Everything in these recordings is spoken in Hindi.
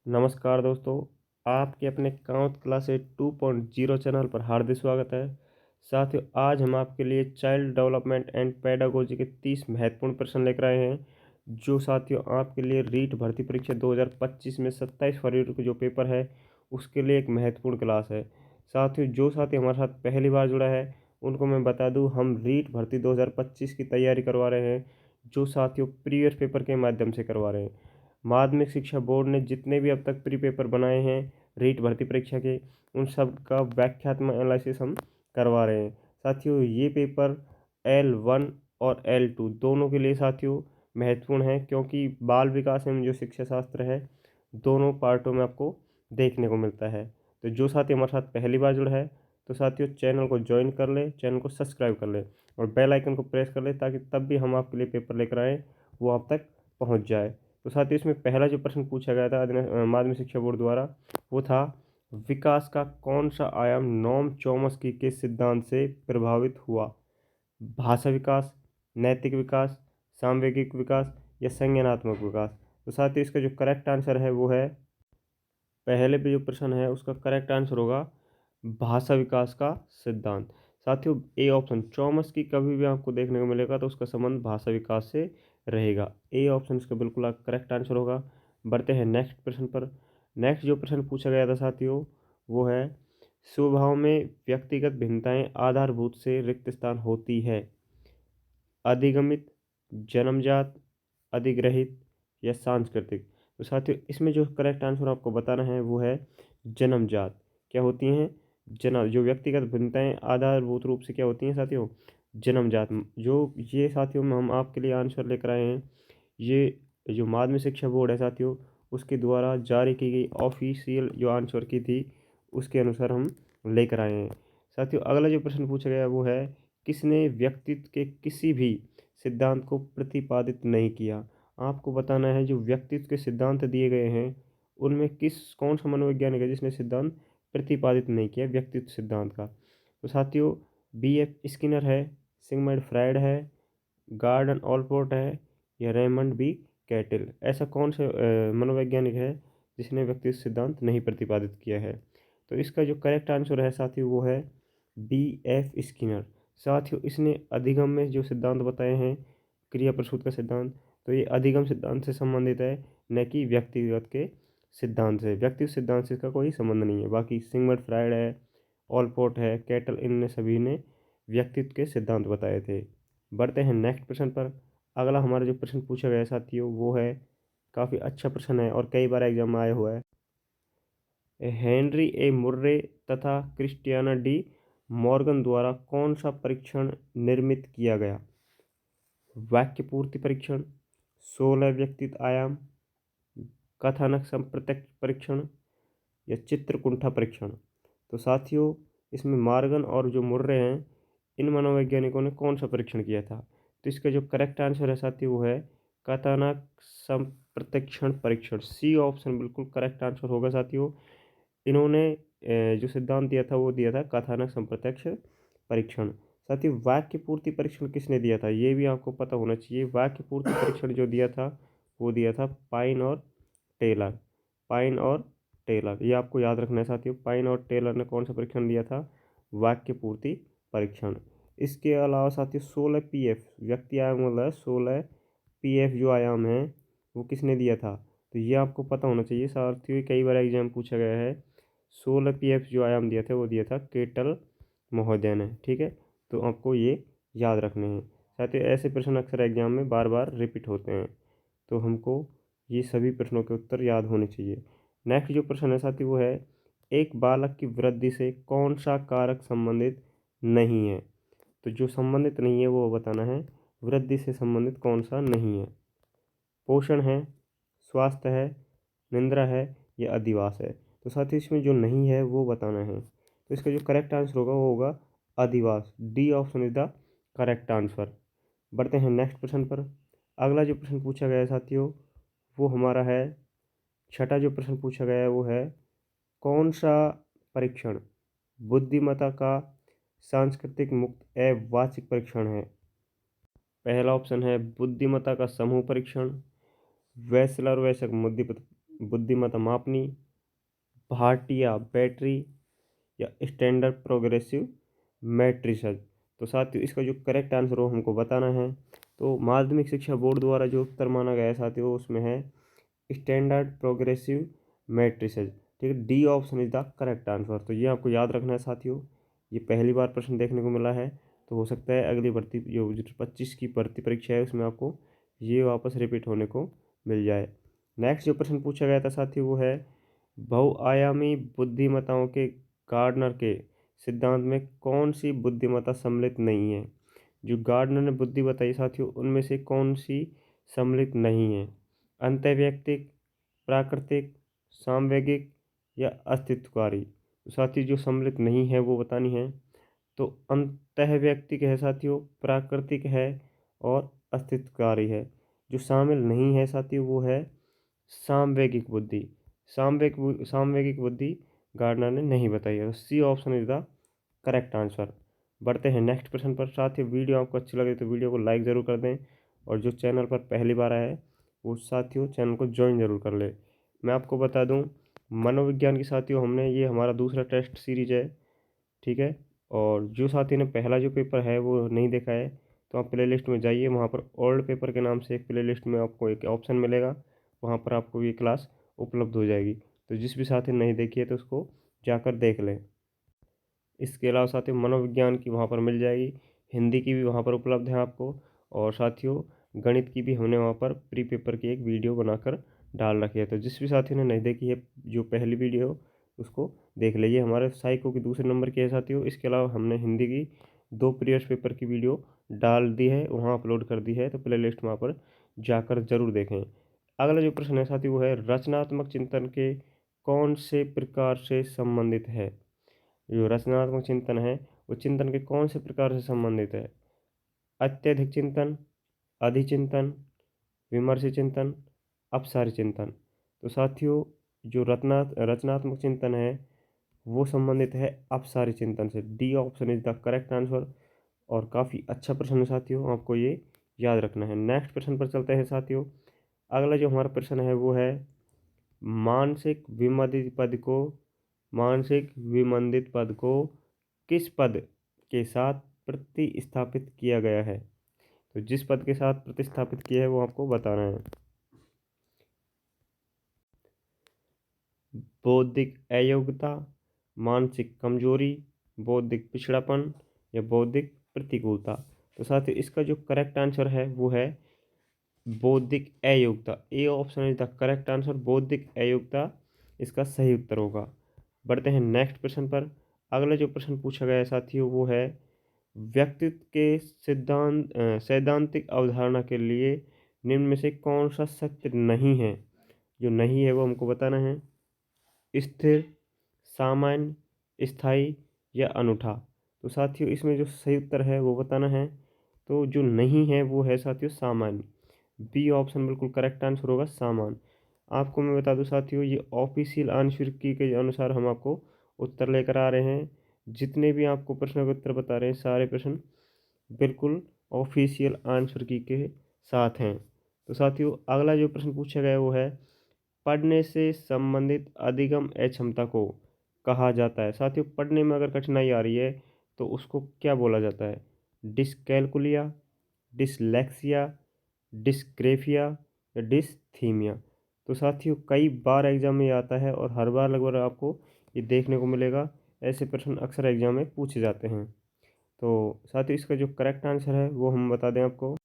नमस्कार दोस्तों, आपके अपने काउंट क्लासेस 2.0 चैनल पर हार्दिक स्वागत है। साथियों, आज हम आपके लिए चाइल्ड डेवलपमेंट एंड पेडागोजी के 30 महत्वपूर्ण प्रश्न लेकर आए हैं, जो साथियों आपके लिए रीट भर्ती परीक्षा 2025 में 27 फरवरी को जो पेपर है, उसके लिए एक महत्वपूर्ण क्लास है। साथियों, जो साथी हमारे साथ पहली बार जुड़ा है, उनको मैं बता दूं, हम रीट भर्ती 2025 की तैयारी करवा रहे हैं, जो साथियों प्रीवियस पेपर के माध्यम से करवा रहे हैं। माध्यमिक शिक्षा बोर्ड ने जितने भी अब तक प्री पेपर बनाए हैं रीट भर्ती परीक्षा के, उन सब का व्याख्यात्मक एनालिसिस हम करवा रहे हैं। साथियों, ये पेपर L1 और L2 दोनों के लिए साथियों महत्वपूर्ण है, क्योंकि बाल विकास एवं जो शिक्षा शास्त्र है, दोनों पार्टों में आपको देखने को मिलता है। तो जो साथी हमारे साथ पहली बार जुड़ा है, तो साथियों चैनल को ज्वाइन कर ले, चैनल को सब्सक्राइब कर ले और बेल आइकन को प्रेस कर ले, ताकि तब भी हम आपके लिए पेपर लेकर आएँ वो आप तक पहुंच जाए। तो साथियों, इसमें पहला जो प्रश्न पूछा गया था माध्यमिक शिक्षा बोर्ड द्वारा, वो था विकास का कौन सा आयाम नोम चॉम्स्की के सिद्धांत से प्रभावित हुआ? भाषा विकास, नैतिक विकास, सामवेगिक विकास या संज्ञानात्मक विकास? तो साथियों, इसका जो करेक्ट आंसर है वो है, पहले पे जो प्रश्न है उसका करेक्ट आंसर होगा भाषा विकास का सिद्धांत। साथियों, ए ऑप्शन चॉम्स्की कभी भी आपको देखने को मिलेगा तो उसका संबंध भाषा विकास से रहेगा। ए ऑप्शन इसका बिल्कुल करेक्ट आंसर होगा। बढ़ते हैं नेक्स्ट प्रश्न पर। नेक्स्ट जो प्रश्न पूछा गया था साथियों, वो है स्वभाव में व्यक्तिगत भिन्नताएं आधारभूत से रिक्त स्थान होती है। अधिगमित, जन्मजात, अधिग्रहित या सांस्कृतिक? तो साथियों, इसमें जो करेक्ट आंसर आपको बताना है वो है जन्मजात। क्या होती हैं? जो व्यक्तिगत भिन्नताएं आधारभूत रूप से क्या होती हैं साथियों? जन्मजात। जो ये साथियों में हम आपके लिए आंसर लेकर आए हैं, ये जो माध्यमिक शिक्षा बोर्ड है साथियों, उसके द्वारा जारी की गई ऑफिशियल जो आंसर की थी, उसके अनुसार हम लेकर आए हैं। साथियों, अगला जो प्रश्न पूछा गया वो है किसने व्यक्तित्व के किसी भी सिद्धांत को प्रतिपादित नहीं किया? आपको बताना है जो व्यक्तित्व के सिद्धांत दिए गए हैं, उनमें कौन सा मनोवैज्ञानिक है जिसने सिद्धांत प्रतिपादित नहीं किया व्यक्तित्व सिद्धांत का? तो साथियों, B.F. स्किनर है, सिगमंड फ्रायड है, गॉर्डन ऑलपोर्ट है या रेमंड बी कैटल? ऐसा कौन से मनोवैज्ञानिक है जिसने व्यक्तित्व सिद्धांत नहीं प्रतिपादित किया है? तो इसका जो करेक्ट आंसर है साथियों वो है B.F. स्किनर। साथियों, इसने अधिगम में जो सिद्धांत बताए हैं, क्रिया प्रसूत का सिद्धांत, तो ये अधिगम सिद्धांत से संबंधित है, न कि व्यक्तिगत के सिद्धांत से। व्यक्तिगत सिद्धांत से इसका कोई संबंध नहीं है। बाकी सिगमंड फ्रायड है, ऑलपोर्ट है, कैटल, इन सभी ने व्यक्तित्व के सिद्धांत बताए थे। बढ़ते हैं नेक्स्ट प्रश्न पर। अगला हमारा जो प्रश्न पूछा गया है साथियों वो है, काफ़ी अच्छा प्रश्न है और कई बार एग्जाम में आया हुआ है। हेनरी ए मुर्रे तथा क्रिस्टियाना डी मॉर्गन द्वारा कौन सा परीक्षण निर्मित किया गया? वाक्य पूर्ति परीक्षण, 16 व्यक्तित्व आयाम, कथानक संप्रत्यक्ष परीक्षण या चित्रकुंठा परीक्षण? तो साथियों, इसमें मार्गन और जो मुर्रे हैं, इन मनोवैज्ञानिकों ने कौन सा परीक्षण किया था? तो इसका जो करेक्ट आंसर है साथियों वो है कथानक संप्रत्यक्षण परीक्षण। सी ऑप्शन बिल्कुल करेक्ट आंसर होगा साथियों। इन्होंने जो सिद्धांत दिया था वो दिया था कथानक संप्रत्यक्ष परीक्षण। साथियों, वाक्य पूर्ति परीक्षण किसने दिया था ये भी आपको पता होना चाहिए। वाक्य पूर्ति परीक्षण जो दिया था वो दिया था पाइन और टेलर। पाइन और टेलर, ये आपको याद रखना है साथियों। पाइन और टेलर ने कौन सा परीक्षण दिया था? वाक्य पूर्ति परीक्षण। इसके अलावा साथियों 16 PF व्यक्ति आयाम मतलब 16 PF जो आयाम है वो किसने दिया था? तो ये आपको पता होना चाहिए साथियों, कई बार एग्जाम पूछा गया है। 16 PF जो आयाम दिया था वो दिया था केटल महोदय ने। ठीक है, तो आपको ये याद रखने हैं साथियों। ऐसे प्रश्न अक्सर एग्जाम में बार बार रिपीट होते हैं, तो हमको ये सभी प्रश्नों के उत्तर याद होने चाहिए। नेक्स्ट जो प्रश्न है साथी वो है एक बालक की वृद्धि से कौन सा कारक संबंधित नहीं है? तो जो संबंधित नहीं है वो बताना है, वृद्धि से संबंधित कौन सा नहीं है? पोषण है, स्वास्थ्य है, निंद्रा है या अधिवास है? तो साथ ही इसमें जो नहीं है वो बताना है। तो इसका जो करेक्ट आंसर होगा वो होगा अधिवास। D option is the correct answer. बढ़ते हैं नेक्स्ट प्रश्न पर। अगला जो प्रश्न पूछा गया है साथियों वो हमारा है, छठा जो प्रश्न पूछा गया है वो है कौन सा परीक्षण बुद्धिमत्ता का सांस्कृतिक मुक्त अवाचिक परीक्षण है? पहला ऑप्शन है बुद्धिमत्ता का समूह परीक्षण, वैसलर वैशक बुद्धिमत्ता मापनी, भाटिया बैटरी या स्टैंडर्ड प्रोग्रेसिव मैट्रिसेस। तो साथियों इसका जो करेक्ट आंसर हो हमको बताना है। तो माध्यमिक शिक्षा बोर्ड द्वारा जो उत्तर माना गया है साथियों उसमें है स्टैंडर्ड प्रोग्रेसिव मैट्रिसेस। ठीक है, D option is the correct answer. तो ये आपको याद रखना है साथियों, ये पहली बार प्रश्न देखने को मिला है, तो हो सकता है अगली भर्ती जो 25 की भर्ती परीक्षा है उसमें आपको ये वापस रिपीट होने को मिल जाए। नेक्स्ट जो प्रश्न पूछा गया था साथियों वो है बहुआयामी बुद्धिमत्ताओं के गार्डनर के सिद्धांत में कौन सी बुद्धिमत्ता सम्मिलित नहीं है। जो गार्डनर ने बुद्धि बताई साथियों उनमें से कौन सी सम्मिलित नहीं है। अंतर्वैयक्तिक, प्राकृतिक, सामवेगिक या अस्तित्वकारी। तो साथियों जो सम्मिलित नहीं है वो बतानी है। तो अंतःव्यक्तिक है साथियों, प्राकृतिक है और अस्तित्वकारी है। जो शामिल नहीं है साथियों वो है सामवेगिक बुद्धि। सामवेगिक बुद्धि गार्डनर ने नहीं बताई है। तो C option is the correct answer. बढ़ते हैं नेक्स्ट प्रश्न पर। साथियों वीडियो आपको अच्छी लगे तो वीडियो को लाइक ज़रूर कर दें, और जो चैनल पर पहली बार आया है वो साथियों चैनल को ज्वाइन ज़रूर कर ले। मैं आपको बता दूं मनोविज्ञान की साथियों हमने ये हमारा दूसरा टेस्ट सीरीज है। ठीक है, और जो साथी ने पहला जो पेपर है वो नहीं देखा है तो आप प्ले लिस्ट में जाइए, वहाँ पर ओल्ड पेपर के नाम से एक प्ले लिस्ट में आपको एक ऑप्शन मिलेगा, वहाँ पर आपको ये क्लास उपलब्ध हो जाएगी। तो जिस भी साथी ने नहीं देखी है तो उसको जाकर देख लें। इसके अलावा साथियों मनोविज्ञान की वहाँ पर मिल जाएगी, हिंदी की भी वहाँ पर उपलब्ध है आपको, और साथियों गणित की भी हमने वहाँ पर प्री पेपर की एक वीडियो बनाकर डाल रखी है। तो जिस भी साथी ने नहीं देखी है जो पहली वीडियो उसको देख लीजिए। हमारे साइको की दूसरे नंबर की है साथियों। इसके अलावा हमने हिंदी की 2 प्रीवियस पेपर की वीडियो डाल दी है, वहाँ अपलोड कर दी है, तो प्ले लिस्ट वहाँ पर जाकर ज़रूर देखें। अगला जो प्रश्न है साथियों वो है रचनात्मक चिंतन के कौन से प्रकार से संबंधित है। जो रचनात्मक चिंतन है वो चिंतन के कौन से प्रकार से संबंधित है। अत्यधिक चिंतन, अधिचिंतन, विमर्श चिंतन, अपसारी चिंतन। तो साथियों जो रचनात्मक चिंतन है वो संबंधित है अपसारी चिंतन से। D option is the correct answer, और काफ़ी अच्छा प्रश्न है साथियों, आपको ये याद रखना है। नेक्स्ट प्रश्न पर चलते हैं साथियों। अगला जो हमारा प्रश्न है वो है मानसिक विमंदित पद को मानसिक विमंदित पद को किस पद के साथ प्रतिस्थापित किया गया है। तो जिस पद के साथ प्रतिस्थापित किया है वो आपको बताना है। बौद्धिक अयोग्यता, मानसिक कमजोरी, बौद्धिक पिछड़ापन या बौद्धिक प्रतिकूलता। तो साथ ही इसका जो करेक्ट आंसर है वो है बौद्धिक अयोग्यता। A option is the correct answer, बौद्धिक अयोग्यता इसका सही उत्तर होगा। बढ़ते हैं नेक्स्ट प्रश्न पर। अगला जो प्रश्न पूछा गया है साथियों वो है व्यक्तित्व के सैद्धांतिक अवधारणा के लिए निम्न में से कौन सा सत्य नहीं है। जो नहीं है वो हमको बताना है। स्थिर, सामान्य, स्थायी या अनूठा। तो साथियों इसमें जो सही उत्तर है वो बताना है। तो जो नहीं है वो है साथियों सामान्य। बी ऑप्शन बिल्कुल करेक्ट आंसर होगा, सामान्य। आपको मैं बता दूं साथियों ये ऑफिशियल आंसर की के अनुसार हम आपको उत्तर लेकर आ रहे हैं। जितने भी आपको प्रश्नों के उत्तर बता रहे हैं सारे प्रश्न बिल्कुल ऑफिशियल आंसर की के साथ हैं। तो साथियों अगला जो प्रश्न पूछा गया वो है पढ़ने से संबंधित अधिगम अक्षमता को कहा जाता है। साथियों पढ़ने में अगर कठिनाई आ रही है तो उसको क्या बोला जाता है। डिसकैलकुलिया, डिसलेक्सिया, डिस्ग्रेफिया या डिस्थीमिया। तो साथियों कई बार एग्जाम में आता है और हर बार लगभग आपको ये देखने को मिलेगा, ऐसे प्रश्न अक्सर एग्जाम में पूछे जाते हैं। तो साथियों इसका जो करेक्ट आंसर है वो हम बता दें आपको।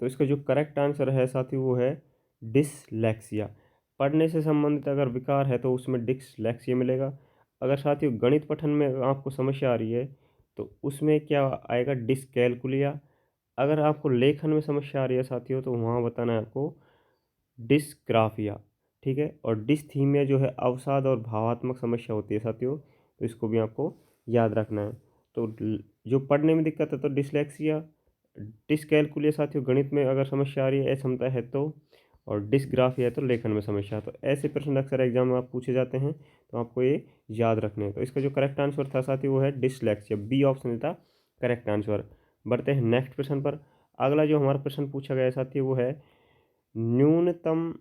तो इसका जो करेक्ट आंसर है साथियों वो है डिसलेक्सिया। पढ़ने से संबंधित अगर विकार है तो उसमें डिसलेक्सिया मिलेगा। अगर साथियों गणित पठन में आपको समस्या आ रही है तो उसमें क्या आएगा, डिसकैलकुलिया। अगर आपको लेखन में समस्या आ रही है साथियों तो वहाँ बताना है आपको डिस्ग्राफिया। ठीक है, और डिस्थीमिया जो है अवसाद और भावात्मक समस्या होती है साथियों, तो इसको भी आपको याद रखना है। तो जो पढ़ने में दिक्कत है तो डिसलेक्सिया, डिसकैलकुलिया साथियों गणित में अगर समस्या आ रही है अक्षमता है तो, और डिसग्राफिया है तो लेखन में समस्या है। तो ऐसे प्रश्न अक्सर एग्जाम में आप पूछे जाते हैं, तो आपको ये याद रखने हैं। तो इसका जो करेक्ट आंसर था साथियों वो है डिसलेक्सिया। बी ऑप्शन था करेक्ट आंसर। बढ़ते हैं नेक्स्ट प्रश्न पर। अगला जो हमारा प्रश्न पूछा गया है साथियों वो है न्यूनतम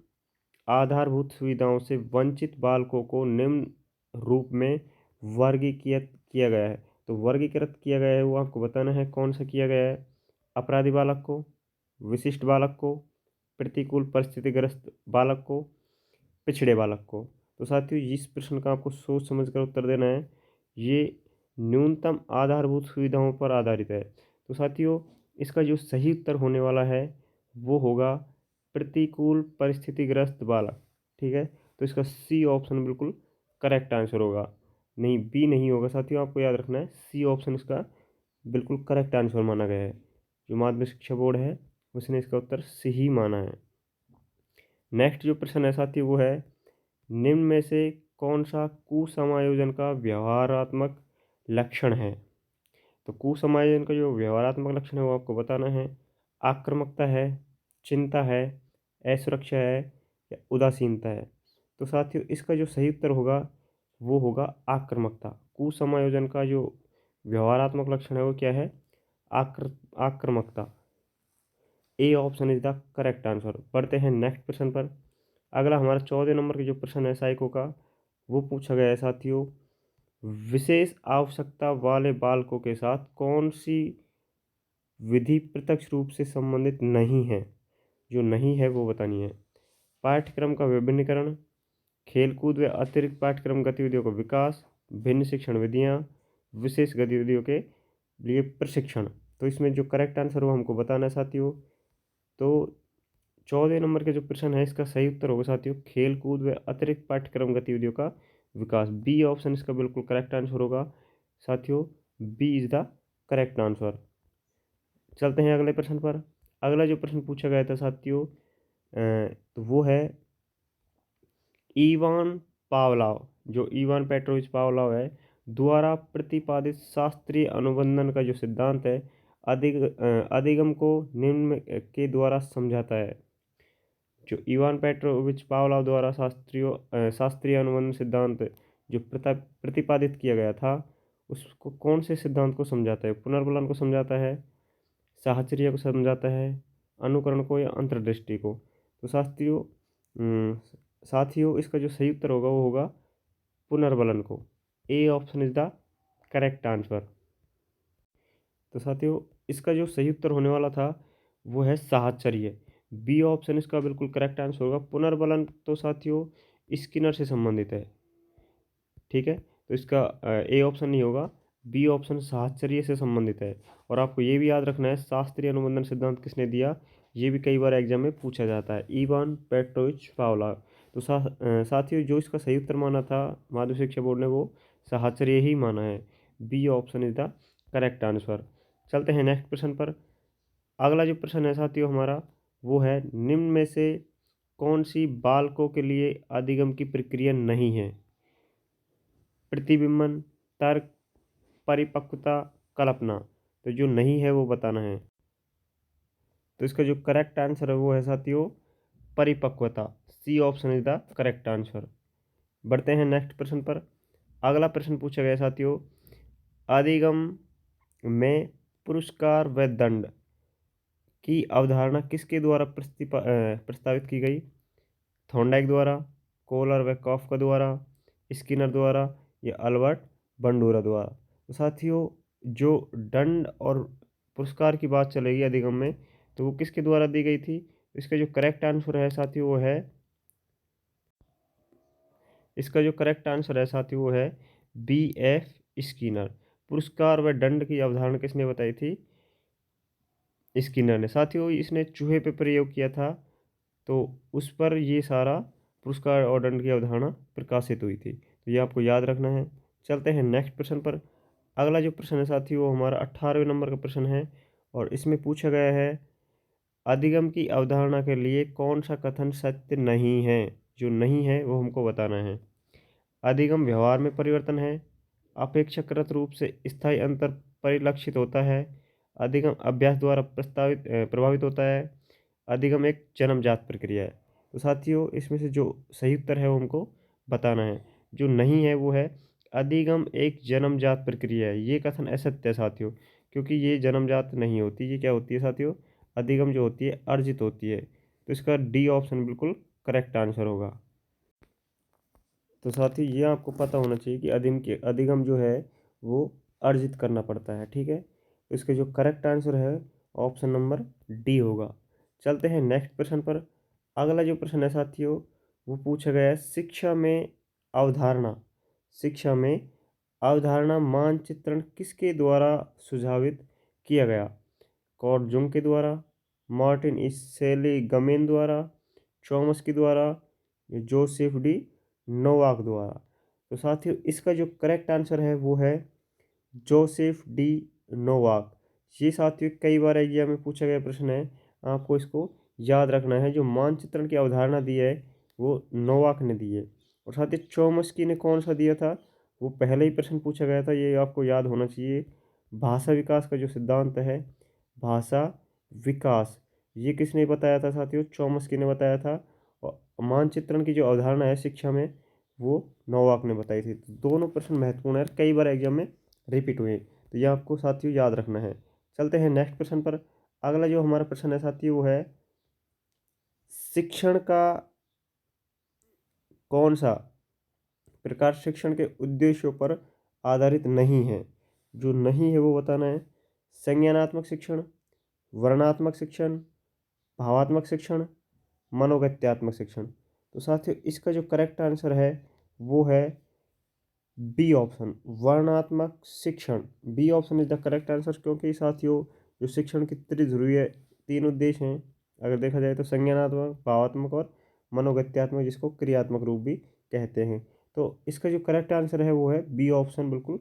आधारभूत सुविधाओं से वंचित बालकों को निम्न रूप में वर्गीकृत किया गया है। तो वर्गीकृत किया गया है वो आपको बताना है कौन सा किया गया है। अपराधी बालक को, विशिष्ट बालक को, प्रतिकूल परिस्थितिग्रस्त बालक को, पिछड़े बालक को। तो साथियों इस प्रश्न का आपको सोच समझ कर उत्तर देना है। ये न्यूनतम आधारभूत सुविधाओं पर आधारित है। तो साथियों इसका जो सही उत्तर होने वाला है वो होगा प्रतिकूल परिस्थितिग्रस्त बालक। ठीक है, तो इसका सी ऑप्शन बिल्कुल करेक्ट आंसर होगा, नहीं बी नहीं होगा। साथियों आपको याद रखना है सी ऑप्शन इसका बिल्कुल करेक्ट आंसर माना गया है। जो माध्यमिक शिक्षा बोर्ड है उसने इसका उत्तर सही माना है। नेक्स्ट जो प्रश्न है साथियों वो है निम्न में से कौन सा कुसमायोजन का व्यवहारात्मक लक्षण है। तो कुसमायोजन का जो व्यवहारात्मक लक्षण है वो आपको बताना है। आक्रामकता है, चिंता है, असुरक्षा है या उदासीनता है। तो साथियों इसका जो सही उत्तर होगा वो होगा आक्रामकता। कुसमायोजन का जो व्यवहारात्मक लक्षण है वो क्या है, आक्रामकता। A option is the correct answer. बढ़ते हैं नेक्स्ट प्रश्न पर। अगला हमारा 14 नंबर का जो प्रश्न है साइको का वो पूछा गया है साथियों, विशेष आवश्यकता वाले बालकों के साथ कौन सी विधि प्रत्यक्ष रूप से संबंधित नहीं है। जो नहीं है वो बतानी है। पाठ्यक्रम का विभिन्नीकरण, खेलकूद व अतिरिक्त पाठ्यक्रम गतिविधियों का विकास, भिन्न शिक्षण विधियाँ, विशेष गतिविधियों के लिए प्रशिक्षण। तो इसमें जो करेक्ट आंसर हो हमको बताना है साथियों। तो 14 नंबर के जो प्रश्न है इसका सही उत्तर होगा साथियों खेल कूद व अतिरिक्त पाठ्यक्रम गतिविधियों का विकास। बी ऑप्शन इसका बिल्कुल करेक्ट आंसर होगा साथियों, B is the correct answer. चलते हैं अगले प्रश्न पर। अगला जो प्रश्न पूछा गया था साथियों तो वो है इवान पावलोव, जो इवान पेट्रोविच पावलोव है द्वारा प्रतिपादित शास्त्रीय अनुबंधन का जो सिद्धांत है अधिगम को निम्न के द्वारा समझाता है। जो इवान पेट्रोविच पावलोव द्वारा शास्त्रीय अनुबंध सिद्धांत जो प्रतिपादित किया गया था उसको कौन से सिद्धांत को समझाता है। पुनर्बलन को समझाता है, साहचर्य को समझाता है, अनुकरण को या अंतर्दृष्टि को। तो साथियों इसका जो सही उत्तर होगा वो होगा पुनर्बलन को। A option is the correct answer. तो साथियों इसका जो सही उत्तर होने वाला था वो है साहचर्य। बी ऑप्शन इसका बिल्कुल करेक्ट आंसर होगा। पुनर्बलन तो साथियों स्किनर से संबंधित है। ठीक है, तो इसका ए ऑप्शन नहीं होगा, बी ऑप्शन साहचर्य से संबंधित है। और आपको ये भी याद रखना है शास्त्रीय अनुबंधन सिद्धांत किसने दिया, ये भी कई बार एग्जाम में पूछा जाता है, इवान पेट्रोविच पावलोव। तो साथियों जो इसका सही उत्तर माना था माध्यमिक शिक्षा बोर्ड ने वो साहचर्य ही माना है। B option is the correct answer. चलते हैं नेक्स्ट प्रश्न पर। अगला जो प्रश्न है साथियों हमारा वो है निम्न में से कौन सी बालकों के लिए अधिगम की प्रक्रिया नहीं है। प्रतिबिंबन, तर्क, परिपक्वता, कल्पना। तो जो नहीं है वो बताना है। तो इसका जो करेक्ट आंसर है वो है साथियों परिपक्वता। C option is the correct answer. बढ़ते हैं नेक्स्ट प्रश्न पर। अगला प्रश्न पूछा गया साथियों, अधिगम में पुरस्कार व दंड की अवधारणा किसके द्वारा प्रस्तावित की गई। थॉर्नडाइक द्वारा, कोलर व कॉफका द्वारा, स्किनर द्वारा या अल्बर्ट बंडूरा द्वारा। तो साथियों जो दंड और पुरस्कार की बात चलेगी अधिगम में तो वो किसके द्वारा दी गई थी। इसका जो करेक्ट आंसर है साथियों वो है, इसका जो करेक्ट आंसर है साथियों वो है बी एफ स्किनर। पुरस्कार व दंड की अवधारणा किसने बताई थी, स्किनर ने। साथियों इसने चूहे पे प्रयोग किया था तो उस पर ये सारा पुरस्कार और दंड की अवधारणा प्रकाशित हुई थी। तो ये आपको याद रखना है। चलते हैं नेक्स्ट प्रश्न पर। अगला जो प्रश्न है साथियों वो हमारा 18वें नंबर का प्रश्न है और इसमें पूछा गया है अधिगम की अवधारणा के लिए कौन सा कथन सत्य नहीं है। जो नहीं है वो हमको बताना है। अधिगम व्यवहार में परिवर्तन है, अपेक्षाकृत रूप से स्थायी अंतर परिलक्षित होता है, अधिगम अभ्यास द्वारा प्रभावित होता है, अधिगम एक जन्मजात प्रक्रिया है। तो साथियों इसमें से जो सही उत्तर है वो हमको बताना है। जो नहीं है वो है अधिगम एक जन्मजात प्रक्रिया है। ये कथन असत्य है साथियों, क्योंकि ये जन्मजात नहीं होती। ये क्या होती है साथियों, अधिगम जो होती है अर्जित होती है। तो इसका डी ऑप्शन बिल्कुल करेक्ट आंसर होगा। तो साथ ही ये आपको पता होना चाहिए कि अधिगम जो है वो अर्जित करना पड़ता है, ठीक है। तो इसके जो करेक्ट आंसर है ऑप्शन नंबर डी होगा। चलते हैं नेक्स्ट प्रश्न पर। अगला जो प्रश्न है साथियों वो पूछा गया है, शिक्षा में अवधारणा मानचित्रण किसके द्वारा सुझावित किया गया? कॉर्ड जुंग के द्वारा, मार्टिन सेलिगमेन द्वारा, चॉमस्की के द्वारा, या जोसेफ डी नोवाक द्वारा। तो साथियों इसका जो करेक्ट आंसर है वो है जोसेफ डी नोवाक। ये साथियों कई बार एग्जाम में पूछा गया प्रश्न है, आपको इसको याद रखना है। जो मानचित्रण की अवधारणा दी है वो नोवाक ने दी है। और साथ ही चॉमस्की ने कौन सा दिया था, वो पहले ही प्रश्न पूछा गया था, ये आपको याद होना चाहिए। भाषा विकास का जो सिद्धांत है, भाषा विकास, ये किसने बताया था साथियों? चॉमस्की ने बताया था। और मानचित्रण की जो अवधारणा है शिक्षा में वो नोवाक ने बताई थी। तो दोनों प्रश्न महत्वपूर्ण है, कई बार एग्जाम में रिपीट हुए, तो ये आपको साथियों याद रखना है। चलते हैं नेक्स्ट प्रश्न पर। अगला जो हमारा प्रश्न है साथियों वो है, शिक्षण का कौन सा प्रकार शिक्षण के उद्देश्यों पर आधारित नहीं है? जो नहीं है वो बताना है। संज्ञानात्मक शिक्षण, वर्णात्मक शिक्षण, भावात्मक शिक्षण, मनोगत्यात्मक शिक्षण। तो साथियों इसका जो करेक्ट आंसर है वो है बी ऑप्शन, वर्णात्मक शिक्षण। B option is the correct answer, क्योंकि साथियों जो शिक्षण की त्रिध्रुवीय है, तीन उद्देश्य हैं अगर देखा जाए तो, संज्ञानात्मक, भावात्मक और मनोगत्यात्मक, जिसको क्रियात्मक रूप भी कहते हैं। तो इसका जो करेक्ट आंसर है वो है बी ऑप्शन, बिल्कुल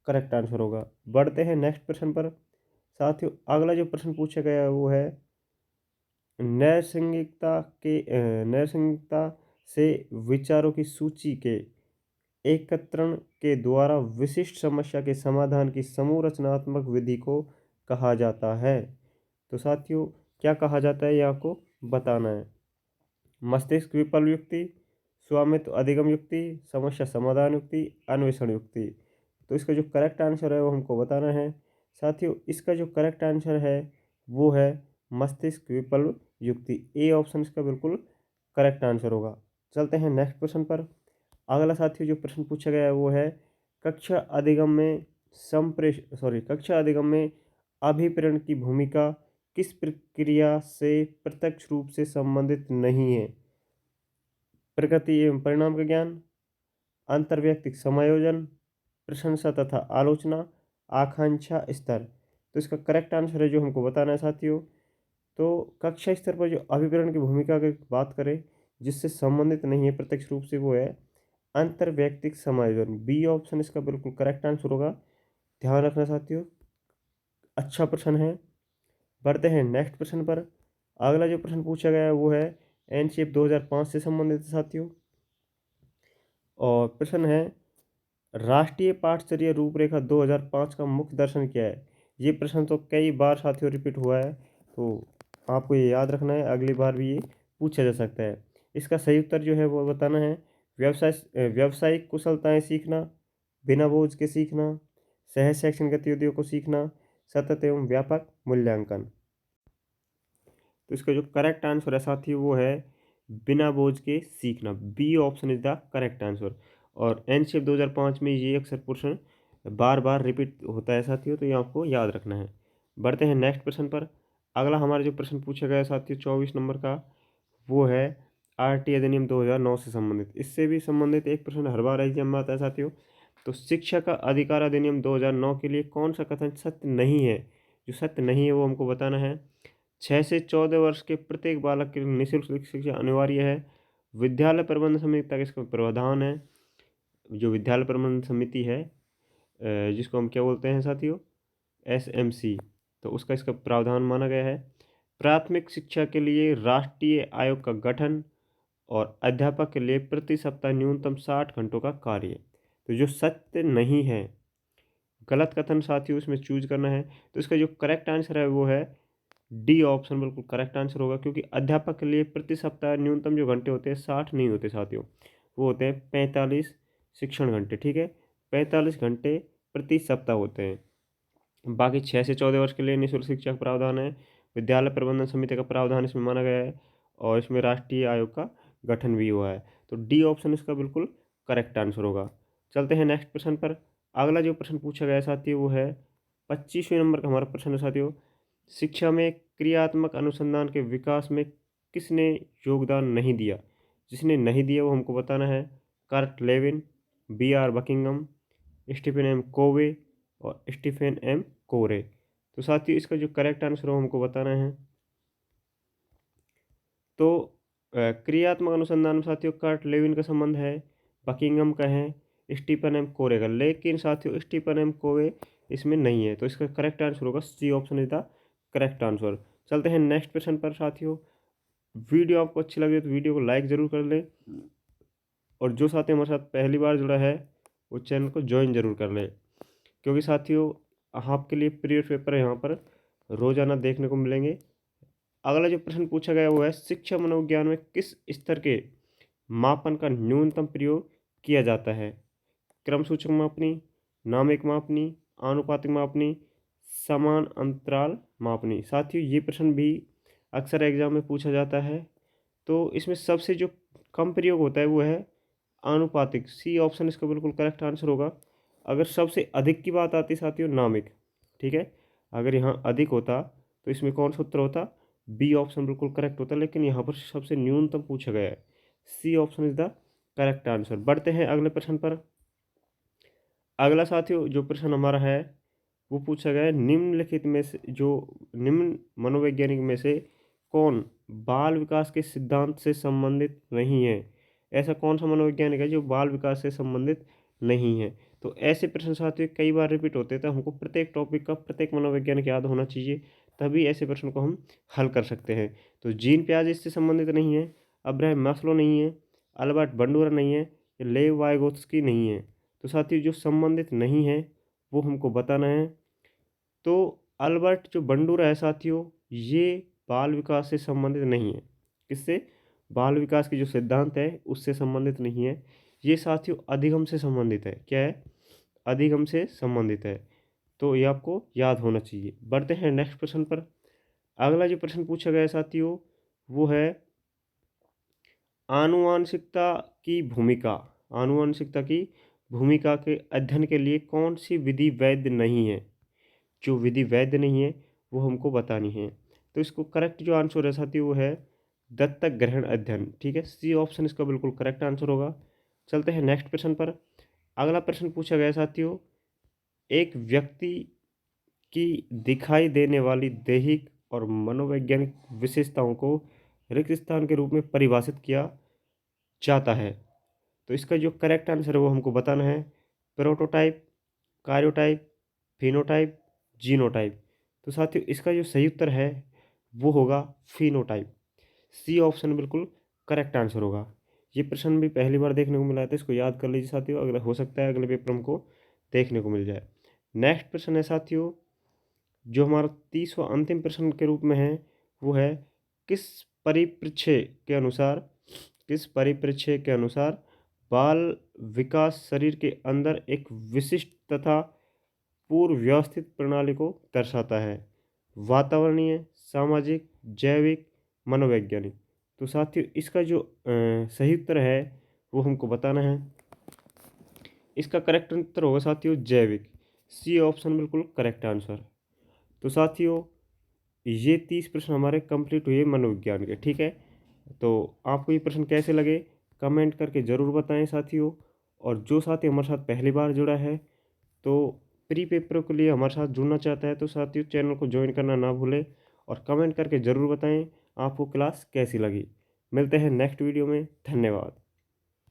करेक्ट आंसर होगा। बढ़ते हैं नेक्स्ट प्रश्न पर। साथियों अगला जो प्रश्न पूछा गया है वो है, नैसर्गिकता से विचारों की सूची के एकत्रण के द्वारा विशिष्ट समस्या के समाधान की समूह रचनात्मक विधि को कहा जाता है। तो साथियों क्या कहा जाता है ये आपको बताना है। मस्तिष्क विकल्प युक्ति, स्वामित्व अधिगम युक्ति, समस्या समाधान युक्ति, अन्वेषण युक्ति। तो इसका जो करेक्ट आंसर है वो हमको बताना है। साथियों इसका जो करेक्ट आंसर है वो है मस्तिष्क विकल्प युक्ति। ए ऑप्शन इसका बिल्कुल करेक्ट आंसर होगा। चलते हैं नेक्स्ट प्रश्न पर। अगला साथियों जो प्रश्न पूछा गया है वो है, कक्षा अधिगम में अभिप्रेरण की भूमिका किस प्रक्रिया से प्रत्यक्ष रूप से संबंधित नहीं है? प्रकृति एवं परिणाम का ज्ञान, अंतर्वैयक्तिक समायोजन, प्रशंसा तथा आलोचना, आकांक्षा स्तर। तो इसका करेक्ट आंसर है जो हमको बताना है साथियों, तो कक्षा स्तर पर जो अभिप्रेरण की भूमिका की बात करें जिससे संबंधित नहीं है प्रत्यक्ष रूप से, वो है अंतर्वैयक्तिक समायोजन। बी ऑप्शन इसका बिल्कुल करेक्ट आंसर होगा। ध्यान रखना साथियों, अच्छा प्रश्न है। बढ़ते हैं नेक्स्ट प्रश्न पर। अगला जो प्रश्न पूछा गया है वो है एनसीएफ 2005 से संबंधित साथियों। और प्रश्न है, राष्ट्रीय पाठचर्या रूपरेखा 2005 का मुख्य दर्शन क्या है? ये प्रश्न तो कई बार साथियों रिपीट हुआ है, तो आपको ये याद रखना है, अगली बार भी ये पूछा जा सकता है। इसका सही उत्तर जो है वो बताना है। व्यावसायिक कुशलताएं सीखना, बिना बोझ के सीखना, सह शैक्षणिक गतिविधियों को सीखना, सतत एवं व्यापक मूल्यांकन। तो इसका जो करेक्ट आंसर है साथियों वो है बिना बोझ के सीखना। B option is the correct answer. और एनसीएफ 2005 में ये अक्सर प्रश्न बार बार रिपीट होता है साथियों, तो ये आपको याद रखना है। बढ़ते हैं नेक्स्ट प्रश्न पर। अगला हमारा जो प्रश्न पूछा गया है साथियों 24 नंबर का, वो है आरटी अधिनियम 2009 से संबंधित। इससे भी संबंधित एक प्रश्न हर बार एग्जाम में आता है साथियों। तो शिक्षा का अधिकार अधिनियम 2009 के लिए कौन सा कथन सत्य नहीं है? जो सत्य नहीं है वो हमको बताना है। 6 से 14 वर्ष के प्रत्येक बालक के लिए निःशुल्क शिक्षा अनिवार्य है। विद्यालय प्रबंध समिति तक इसका प्रावधान है। जो विद्यालय प्रबंध समिति है, जिसको हम क्या बोलते हैं साथियों, एसएमसी, तो उसका इसका प्रावधान माना गया है। प्राथमिक शिक्षा के लिए राष्ट्रीय आयोग का गठन, और अध्यापक के लिए प्रति सप्ताह न्यूनतम 60 घंटों का कार्य। तो जो सत्य नहीं है, गलत कथन साथियों इसमें चूज करना है। तो इसका जो करेक्ट आंसर है वो है डी ऑप्शन, बिल्कुल करेक्ट आंसर होगा। क्योंकि अध्यापक के लिए प्रति सप्ताह न्यूनतम जो घंटे होते हैं 60 नहीं होते साथियों, वो होते हैं 45 शिक्षण घंटे, ठीक है। 45 घंटे प्रति सप्ताह होते हैं। बाकी 6 से 14 वर्ष के लिए निःशुल्क शिक्षा का प्रावधान है। विद्यालय प्रबंधन समिति का प्रावधान इसमें माना गया है, और इसमें राष्ट्रीय आयोग का गठन भी हुआ है। तो डी ऑप्शन इसका बिल्कुल करेक्ट आंसर होगा। चलते हैं नेक्स्ट प्रश्न पर। अगला जो प्रश्न पूछा गया है साथियों वो है 25वें नंबर का हमारा प्रश्न है साथियों। शिक्षा में क्रियात्मक अनुसंधान के विकास में किसने योगदान नहीं दिया? जिसने नहीं दिया वो हमको बताना है। Kurt Lewin, B R Buckingham, Stephen M Covey और स्टीफन एम कोरे। तो साथियों इसका जो करेक्ट आंसर हो हमको बताना है। तो क्रियात्मक अनुसंधान में साथियों कर्ट लेविन का संबंध है, बकिंगम का है, स्टीफन एम कोरे का, लेकिन साथियों स्टीफन एम कोवे इसमें नहीं है। तो इसका करेक्ट आंसर होगा C option is the correct answer. चलते हैं नेक्स्ट क्वेश्चन पर साथियों। वीडियो आपको अच्छी लगे तो वीडियो को लाइक ज़रूर कर लें, और जो साथी हमारे साथ पहली बार जुड़ा है वो चैनल को ज्वाइन जरूर कर ले, क्योंकि साथियों आपके लिए प्रीवियस पेपर यहाँ पर रोजाना देखने को मिलेंगे। अगला जो प्रश्न पूछा गया वो है शिक्षा मनोविज्ञान में किस स्तर के मापन का न्यूनतम प्रयोग किया जाता है? क्रम सूचक मापनी, नामिक मापनी, आनुपातिक मापनी, समान अंतराल मापनी। साथियों ये प्रश्न भी अक्सर एग्जाम में पूछा जाता है। तो इसमें सबसे जो कम प्रयोग होता है वो है आनुपातिक। सी ऑप्शन इसका बिल्कुल करेक्ट आंसर होगा। अगर सबसे अधिक की बात आती साथियों नामिक, ठीक है, अगर यहाँ अधिक होता तो इसमें कौन सा उत्तर होता? बी ऑप्शन बिल्कुल करेक्ट होता, लेकिन यहाँ पर सबसे न्यूनतम पूछा गया है। C option is the correct answer. बढ़ते हैं अगले प्रश्न पर। अगला साथियों जो प्रश्न हमारा है वो पूछा गया है निम्नलिखित में से जो निम्न मनोवैज्ञानिक में से कौन बाल विकास के सिद्धांत से संबंधित नहीं है? ऐसा कौन सा मनोवैज्ञानिक है जो बाल विकास से संबंधित नहीं है? तो ऐसे प्रश्न साथियों कई बार रिपीट होते हैं, तो हमको प्रत्येक टॉपिक का प्रत्येक मनोवैज्ञानिक याद होना चाहिए, तभी ऐसे प्रश्न को हम हल कर सकते हैं। तो जीन पियाजे इससे संबंधित नहीं है, अब्राहम मास्लो नहीं है, अल्बर्ट बंडूरा नहीं है, लेव वाइगोत्स्की नहीं है। तो साथियों जो संबंधित नहीं है वो हमको बताना है। तो अल्बर्ट जो बंडूरा है साथियों ये बाल विकास से संबंधित नहीं है। किससे? बाल विकास के जो सिद्धांत है उससे संबंधित नहीं है। ये साथियों अधिगम से संबंधित है। क्या है? अधिगम से संबंधित है। तो ये आपको याद होना चाहिए। बढ़ते हैं नेक्स्ट प्रश्न पर। अगला जो प्रश्न पूछा गया है साथियों वो है आनुवांशिकता की भूमिका। आनुवांशिकता की भूमिका के अध्ययन के लिए कौन सी विधि वैध नहीं है? जो विधि वैध नहीं है वो हमको बतानी है। तो इसको करेक्ट जो आंसर है साथियों वो है दत्तक ग्रहण अध्ययन। ठीक है, सी ऑप्शन इसका बिल्कुल करेक्ट आंसर होगा। चलते हैं नेक्स्ट प्रश्न पर। अगला प्रश्न पूछा गया साथियों एक व्यक्ति की दिखाई देने वाली दैहिक और मनोवैज्ञानिक विशेषताओं को रिक्त स्थान के रूप में परिभाषित किया जाता है। तो इसका जो करेक्ट आंसर है वो हमको बताना है। Prototype, कार्योटाइप, phenotype, genotype. तो साथियों इसका जो सही उत्तर है वो होगा फिनोटाइप। सी ऑप्शन बिल्कुल करेक्ट आंसर होगा। ये प्रश्न भी पहली बार देखने को मिला है, तो इसको याद कर लीजिए साथियों, अगला हो सकता है अगले पेपर हमको देखने को मिल जाए। नेक्स्ट प्रश्न है साथियों जो हमारा 30वां अंतिम प्रश्न के रूप में है वो है किस परिप्रेक्ष्य के अनुसार किस परिप्रेक्ष्य के अनुसार बाल विकास शरीर के अंदर एक विशिष्ट तथा पूर्व व्यवस्थित प्रणाली को दर्शाता है? वातावरणीय, सामाजिक, जैविक, मनोवैज्ञानिक। तो साथियों इसका जो सही उत्तर है वो हमको बताना है। इसका करेक्ट उत्तर होगा साथियों जैविक। सी ऑप्शन बिल्कुल करेक्ट आंसर। तो साथियों ये 30 प्रश्न हमारे कंप्लीट हुए मनोविज्ञान के। ठीक है, तो आपको ये प्रश्न कैसे लगे कमेंट करके ज़रूर बताएं साथियों। और जो साथी हमारे साथ पहली बार जुड़ा है तो प्री पेपरों के लिए हमारे साथ जुड़ना चाहता है तो साथियों चैनल को ज्वाइन करना ना भूलें, और कमेंट करके ज़रूर बताएं आपको क्लास कैसी लगी। मिलते हैं नेक्स्ट वीडियो में। धन्यवाद।